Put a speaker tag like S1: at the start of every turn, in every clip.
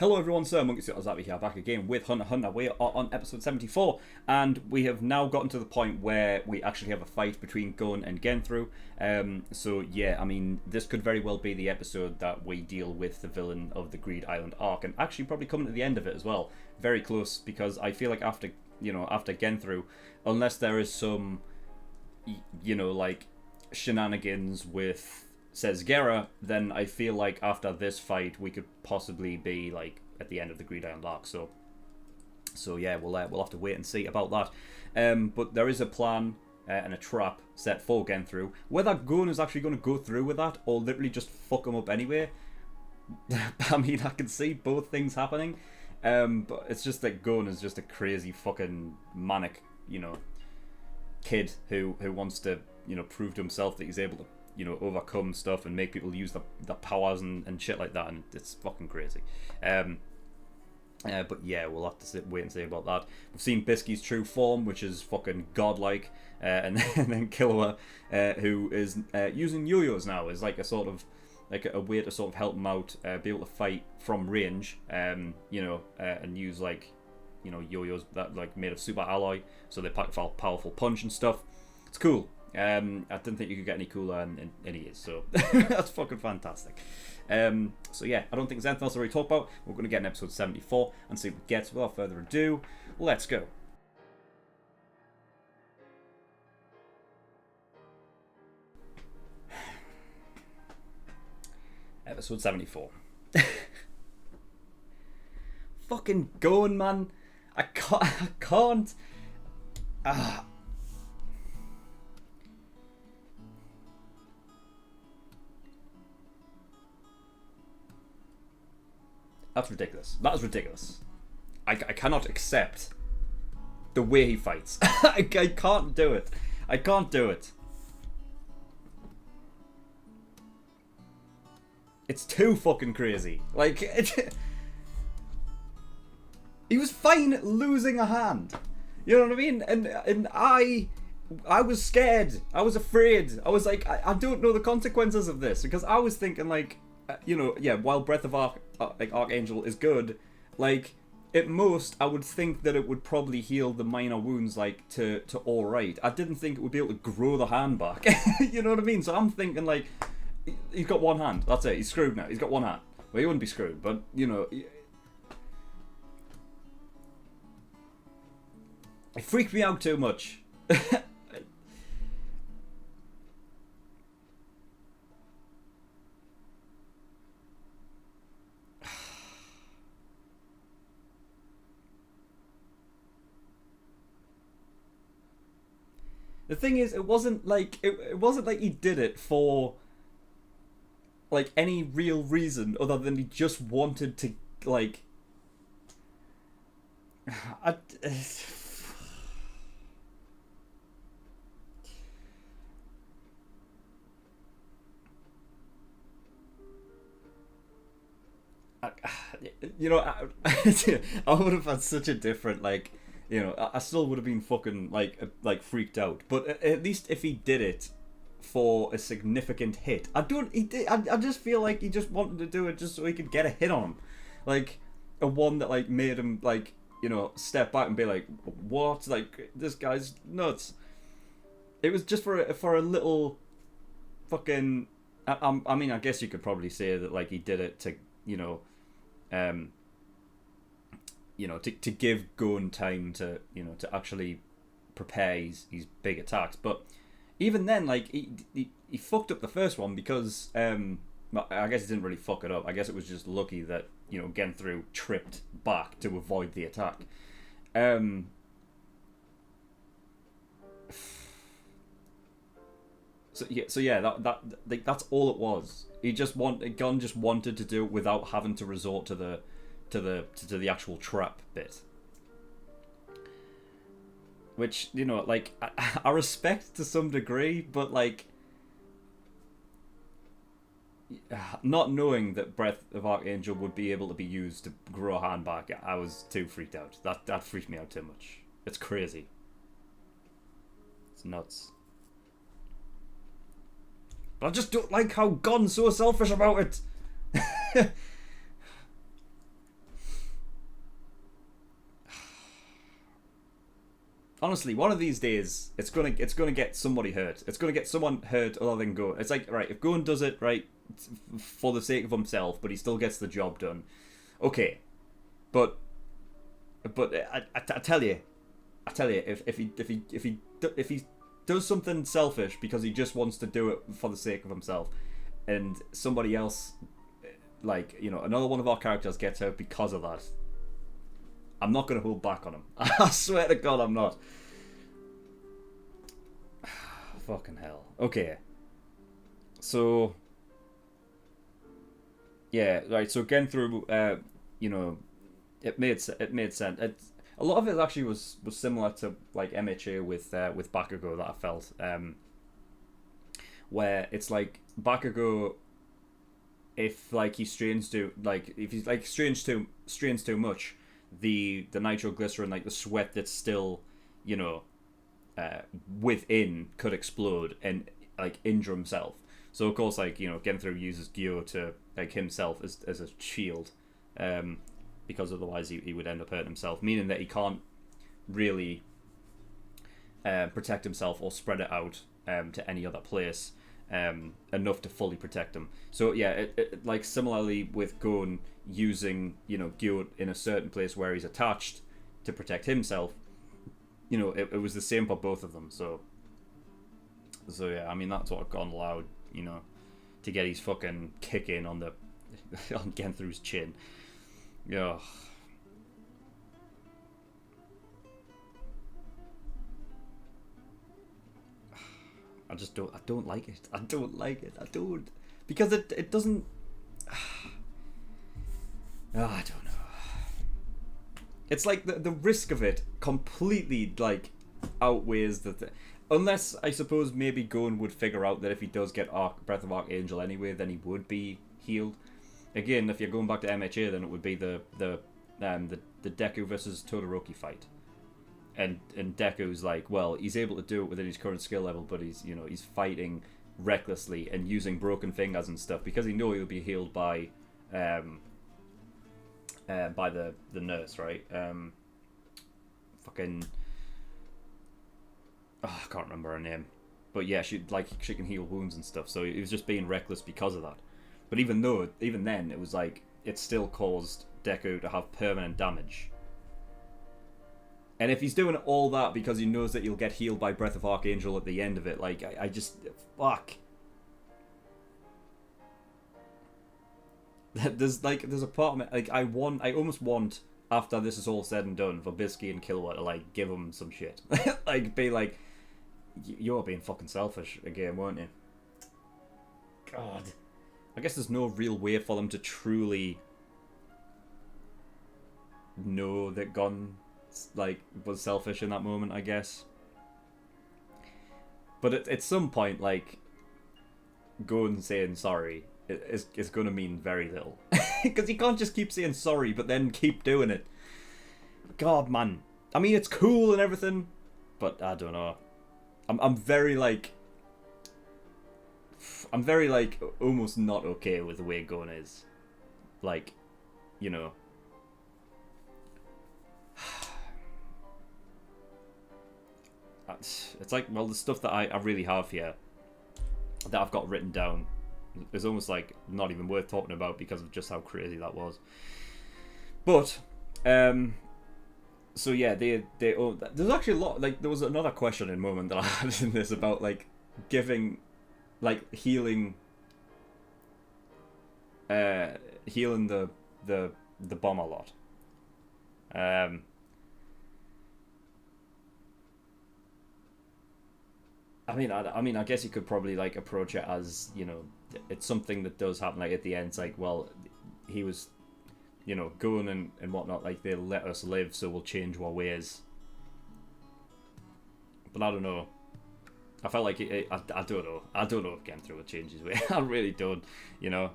S1: Hello everyone, SirMonkeySuit here, back again with Hunter Hunter. We are on episode 74, and we have now gotten to the point where we actually have a fight between Gun and Genthru. So yeah, I mean, this could very well be the episode that we deal with the villain of the Greed Island arc, and actually probably coming to the end of it as well. Very close, because I feel like after Genthru, unless there is some, like, shenanigans with says Gera, then I feel like after this fight we could possibly be like at the end of the Greed Island arc. So yeah, we'll have to wait and see about that. But there is a plan and a trap set for Genthru. Whether Gun is actually going to go through with that or literally just fuck him up anyway, I mean, I can see both things happening. But it's just that Gun is just a crazy fucking manic, kid who wants to prove to himself that he's able to overcome stuff and make people use the powers and shit like that, and it's fucking crazy. But yeah, we'll have to wait and see about that. We've seen Bisky's true form, which is fucking godlike, and then Killua, who is using yo-yos now as like a sort of like a way to sort of help him out, be able to fight from range, and use like yo-yos that like made of super alloy, so they pack a powerful punch and stuff. It's cool. I didn't think you could get any cooler, and he is, so that's fucking fantastic. So yeah, I don't think there's anything else to really talk about. We're going to get in episode 74 and see what we get. Without further ado, let's go. Episode 74. Fucking going, man. I can't. That's ridiculous. That is ridiculous. I cannot accept the way he fights. I can't do it. I can't do it. It's too fucking crazy. Like, he was fine losing a hand. You know what I mean? And I was scared. I was afraid. I was like, I don't know the consequences of this, because I was thinking like, while Breath of Archangel is good, like, at most, I would think that it would probably heal the minor wounds, like, to alright. I didn't think it would be able to grow the hand back. You know what I mean? So I'm thinking, like, he's got one hand. That's it. He's screwed now. He's got one hand. Well, he wouldn't be screwed, but, it freaked me out too much. The thing is, it wasn't like he did it for like any real reason other than he just wanted to, like, I would have had such a different, like, I still would have been fucking like freaked out. But at least if he did it for a significant hit, I just feel like he just wanted to do it just so he could get a hit on him, like a one that like made him like step back and be like, what? Like, this guy's nuts. It was just for a little fucking. I mean, I guess you could probably say that like he did it to to give Gon time to to actually prepare his big attacks. But even then, like, he fucked up the first one because well, I guess he didn't really fuck it up. I guess it was just lucky that Genthru tripped back to avoid the attack. So yeah, that's all it was. Gon just wanted to do it without having to resort to the actual trap bit, which like I respect to some degree, but like not knowing that Breath of Archangel would be able to be used to grow a hand back, I was too freaked out. That freaked me out too much. It's crazy. It's nuts. But I just don't like how Gon's so selfish about it. Honestly, one of these days, it's gonna get somebody hurt. It's gonna get someone hurt other than Gon. It's like, right, if Gon does it right for the sake of himself, but he still gets the job done, okay. But I tell you, if he does something selfish because he just wants to do it for the sake of himself, and somebody else, like, you know, another one of our characters gets hurt because of that, I'm not going to hold back on him. I swear to God, I'm not. Fucking hell. Okay. So, yeah, right. So Genthru, you know, it made sense. A lot of it actually was similar to like MHA with Bakugo that I felt, where it's like Bakugo, if like he strains too, like if he's like strains too much, the nitroglycerin, like the sweat that's still, you know, within could explode and like injure himself. So of course, like, you know, Genthru uses Gyo to like himself as a shield, because otherwise he would end up hurting himself, meaning that he can't really protect himself or spread it out to any other place enough to fully protect him. So yeah, it like similarly with Gon using, you know, Gyo in a certain place where he's attached to protect himself, you know, it was the same for both of them. So yeah, I mean, that's what Gon allowed, you know, to get his fucking kick in on the on Genthru's chin. Yeah. I don't like it. I don't like it. I don't. Because it doesn't... I don't know. It's like the risk of it completely, like, outweighs the... Unless, I suppose, maybe Gon would figure out that if he does get Breath of Archangel anyway, then he would be healed. Again, if you're going back to MHA, then it would be the Deku versus Todoroki fight. And Deku's like, well, he's able to do it within his current skill level, but he's fighting recklessly and using broken fingers and stuff because he knows he'll be healed by the nurse, right? Fucking, I can't remember her name, but yeah, she can heal wounds and stuff. So he was just being reckless because of that. But even then, it was like it still caused Deku to have permanent damage. And if he's doing all that because he knows that he'll get healed by Breath of Archangel at the end of it, like, I just... Fuck. There's a part of me... Like, I almost want, after this is all said and done, for Bisky and Killua to, like, give him some shit. Like, be like, you're being fucking selfish again, weren't you? God. I guess there's no real way for them to truly know that Gon... like, was selfish in that moment, I guess. But at some point, like, Gon saying sorry is going to mean very little. Because you can't just keep saying sorry, but then keep doing it. God, man. I mean, it's cool and everything, but I don't know. I'm very, like, almost not okay with the way Gon is. Like, you know... It's like, well, the stuff that I really have here that I've got written down is almost like not even worth talking about because of just how crazy that was. But so yeah, there's actually a lot, like, there was another question in moment that I had in this about, like, giving, like, healing the bomb a lot. I mean, I guess you could probably, like, approach it as, you know, it's something that does happen. Like, at the end, it's like, well, he was, you know, going and whatnot. Like, they let us live, so we'll change our ways. But I don't know. I felt like I don't know. I don't know if Genthru would change his way. I really don't. You know.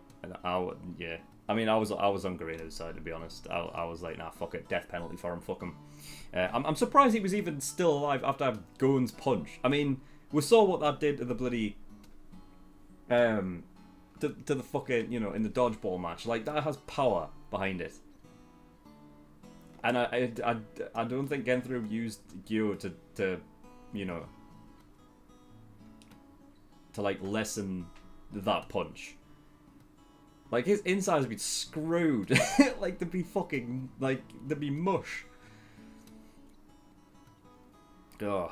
S1: Yeah. I mean, I was on Gareno's side, to be honest. I was like, nah, fuck it, death penalty for him. Fuck him. I'm surprised he was even still alive after Gon's punch. I mean. We saw what that did to the bloody, to the fucking, you know, in the dodgeball match. Like, that has power behind it. And I don't think Genthru used Gyo to you know, to like lessen that punch. Like his insides would be screwed. Like they'd be fucking like they'd be mush. Ugh.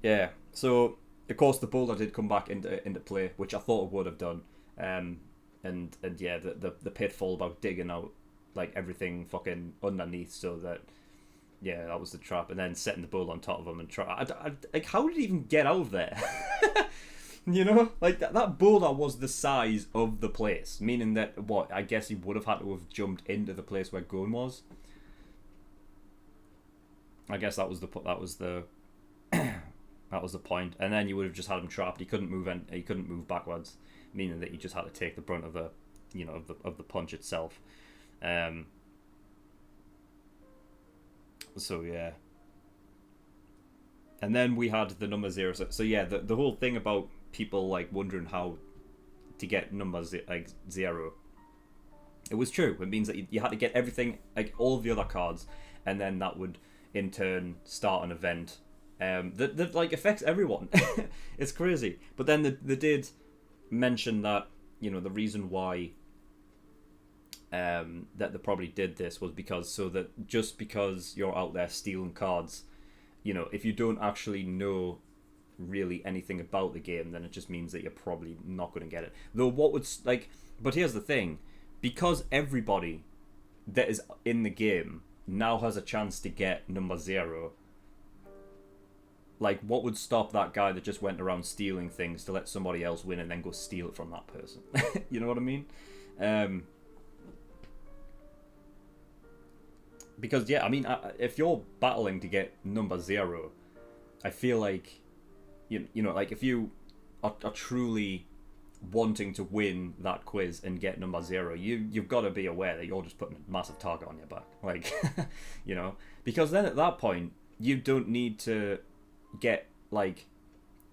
S1: Yeah. So of course the boulder did come back into play, which I thought it would have done. And yeah, the pitfall about digging out like everything fucking underneath, so that yeah, that was the trap, and then setting the bull on top of him and try. Like, how did he even get out of there? You know, like that boulder was the size of the place, meaning that what I guess he would have had to have jumped into the place where Gun was. I guess that was the that was the point, and then you would have just had him trapped. He couldn't move, and he couldn't move backwards, meaning that he just had to take the brunt of the, you know, of the punch itself. So yeah, and then we had the number 0. So yeah, the whole thing about people like wondering how to get numbers like 0. It was true. It means that you had to get everything, like all of the other cards, and then that would in turn start an event that like affects everyone. It's crazy. But then they did mention that, you know, the reason why that they probably did this was because just because you're out there stealing cards, you know, if you don't actually know really anything about the game, then it just means that you're probably not going to get it. Though what would like, but here's the thing, because everybody that is in the game now has a chance to get number 0. Like, what would stop that guy that just went around stealing things to let somebody else win and then go steal it from that person? You know what I mean? Because yeah, I mean, if you're battling to get number 0, I feel like you know, like if you are truly wanting to win that quiz and get number 0, you've got to be aware that you're just putting a massive target on your back, like, you know, because then at that point you don't need to get like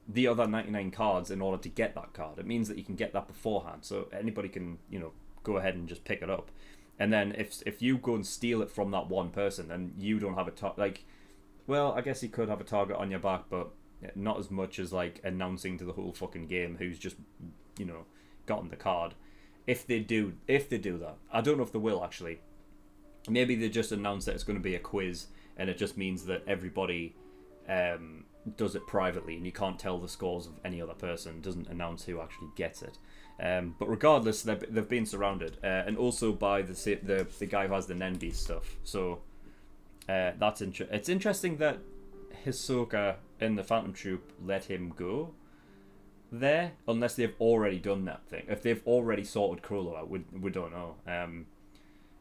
S1: the other 99 cards in order to get that card. It means that you can get that beforehand, so anybody can, you know, go ahead and just pick it up. And then if you go and steal it from that one person, then you don't have a target. Like, well, I guess you could have a target on your back, but not as much as like announcing to the whole fucking game who's just, you know, gotten the card. If they do that, I don't know if they will actually. Maybe they just announce that it's going to be a quiz, and it just means that everybody does it privately, and you can't tell the scores of any other person. Doesn't announce who actually gets it. But regardless, they've been surrounded, and also by the guy who has the Nenbi stuff. So that's it's interesting that Hisoka and the Phantom Troop let him go there, unless they've already done that thing. If they've already sorted Krolo out, we don't know.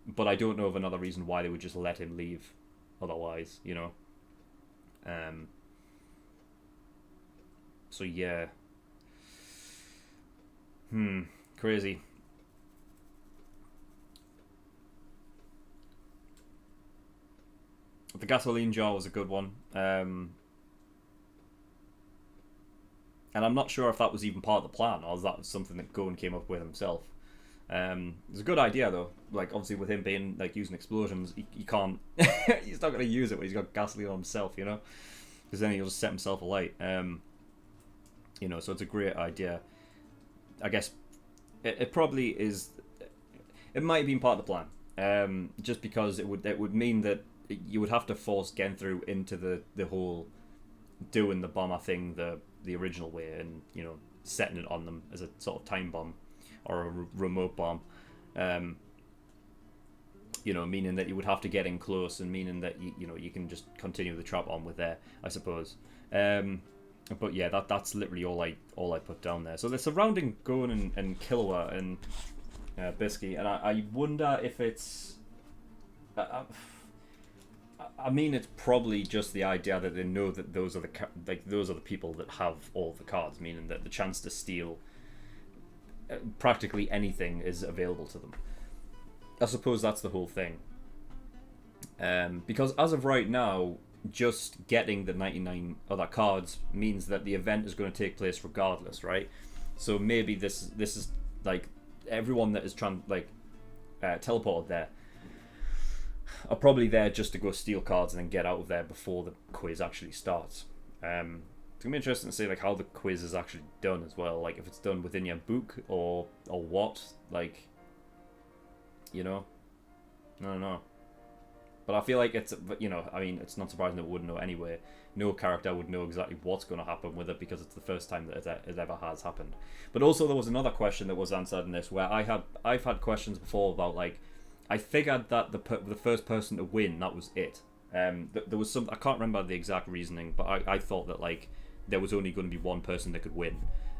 S1: But I don't know of another reason why they would just let him leave otherwise, you know. So yeah. Crazy. The gasoline jar was a good one. And I'm not sure if that was even part of the plan, or if that was something that Gon came up with himself. It's a good idea though. Like, obviously with him being like using explosions, he can't. He's not going to use it when he's got gasoline on himself, you know, because then he'll just set himself alight. You know, so it's a great idea. I guess it probably is. It might have been part of the plan. Just because it would mean that you would have to force Genthru into the whole doing the bomber thing the original way, and, you know, setting it on them as a sort of time bomb or a remote bomb. You know, meaning that you would have to get in close, and meaning that you know, you can just continue the trap on with there, I suppose. But yeah, that's literally all I put down there. So they're surrounding Gon and Killua and Bisky, and I wonder if it's. I mean, it's probably just the idea that they know that those are the people that have all the cards, meaning that the chance to steal practically anything is available to them. I suppose that's the whole thing. Because as of right now, just getting the 99 other cards means that the event is going to take place regardless, right? So maybe this is like everyone that is teleported there are probably there just to go steal cards and then get out of there before the quiz actually starts. It's gonna be interesting to see like how the quiz is actually done as well. Like if it's done within your book or what. Like, you know, I don't know. But I feel like it's, you know, I mean, it's not surprising that we wouldn't know anyway. No character would know exactly what's going to happen with it because it's the first time that it ever has happened. But also there was another question that was answered in this where I've had questions before about like, I figured that the first person to win, that was it. There was some, I can't remember the exact reasoning, but I thought that like there was only going to be one person that could win.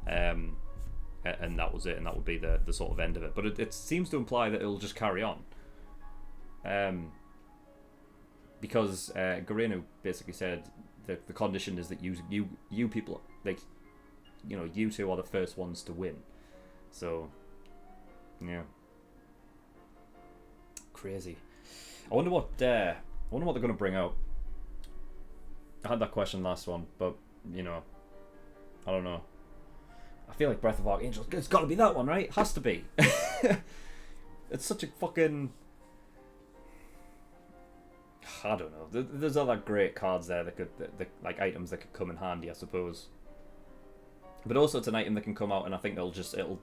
S1: And that was it, and that would be the sort of end of it. But it seems to imply that it'll just carry on. Because Garenu basically said that the condition is that you people, like, you know, you two are the first ones to win. So, yeah, crazy. I wonder what they're going to bring out. I had that question last one, but you know, I don't know. I feel like Breath of Archangel. It's got to be that one, right? It has to be. It's such a fucking. I don't know. There's other great cards there that could, like items that could come in handy, I suppose. But also it's an item that can come out, and I think it'll,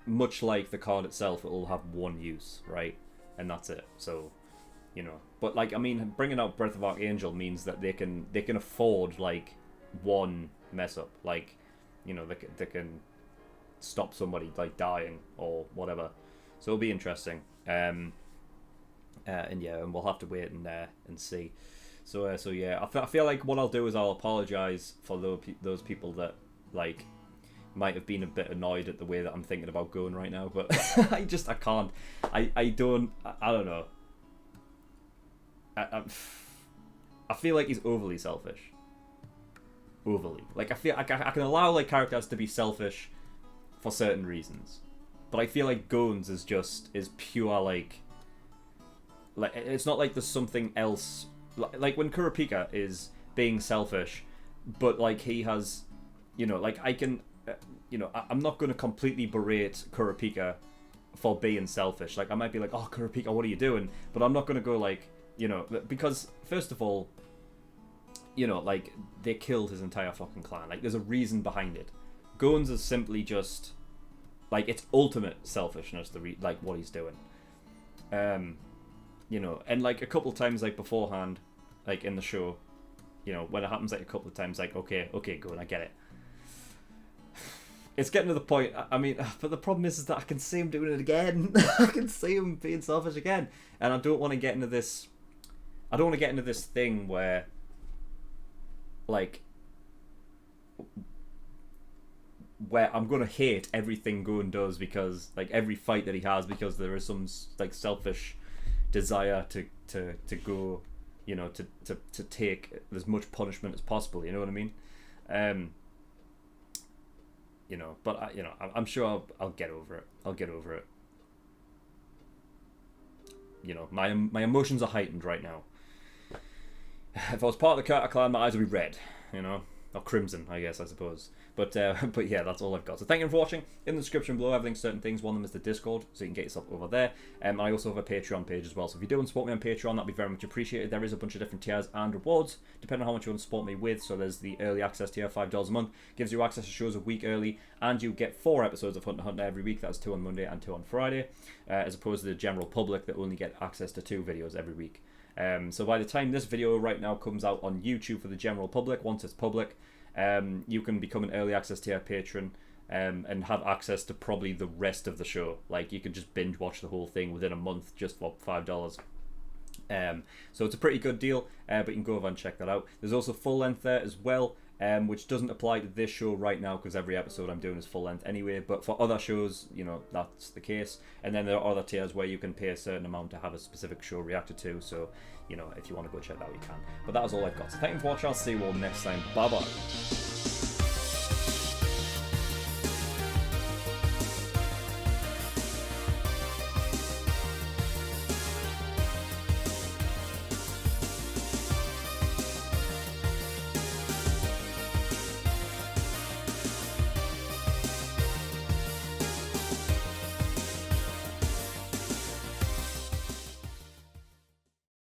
S1: much like the card itself, it'll have one use, right? And that's it. So, you know. But like, I mean, bringing out Breath of Archangel means that they can afford like one mess up, like, you know, they can stop somebody like dying or whatever. So it'll be interesting. And yeah, and we'll have to wait and see. So yeah, I feel like what I'll do is I'll apologize for those people that like might have been a bit annoyed at the way that I'm thinking about going right now, but I can't. I don't know. I feel like he's overly selfish. Overly. Like, I feel I can allow like characters to be selfish for certain reasons, but I feel like Gones is pure like it's not like there's something else, like when Kurapika is being selfish, but like he has, you know, like I can, you know, I'm not going to completely berate Kurapika for being selfish. Like I might be like, oh Kurapika, what are you doing? But I'm not going to go like, you know, because first of all, you know, like they killed his entire fucking clan. Like there's a reason behind it. Gones is simply just like it's ultimate selfishness. Like what he's doing. You know, and like a couple of times like beforehand, like in the show, you know, when it happens like a couple of times, like okay, Gon, I get it. It's getting to the point. I mean, but the problem is that I can see him doing it again. I can see him being selfish again, and I don't want to get into this. I don't want to get into this thing where, like, where I'm gonna hate everything Gon does because, like, every fight that he has because there is some like selfish desire to go, you know, to take as much punishment as possible. You know what I mean? You know, but you know, I'm sure I'll get over it. I'll get over it. You know, my emotions are heightened right now. If I was part of the Carter clan, my eyes would be red. You know, or crimson, I guess, I suppose. But yeah, that's all I've got. So thank you for watching. In the description below, I've linked certain things. One of them is the Discord, so you can get yourself over there. I also have a Patreon page as well. So if you do want to support me on Patreon, that'd be very much appreciated. There is a bunch of different tiers and rewards, depending on how much you want to support me with. So there's the early access tier, $5 a month. Gives you access to shows a week early, and you get 4 episodes of Hunter x Hunter every week. That's 2 on Monday and 2 on Friday, as opposed to the general public that only get access to 2 videos every week. So by the time this video right now comes out on YouTube for the general public, once it's public, you can become an early access tier patron and have access to probably the rest of the show. Like you could just binge watch the whole thing within a month just for $5. So it's a pretty good deal, but you can go over and check that out. There's also full length there as well, which doesn't apply to this show right now because every episode I'm doing is full length anyway, but for other shows, you know, that's the case. And then there are other tiers where you can pay a certain amount to have a specific show reacted to, so you know, if you want to go check that out, you can. But that is all I've got. So thank you for watching. I'll see you all next time. Bye bye.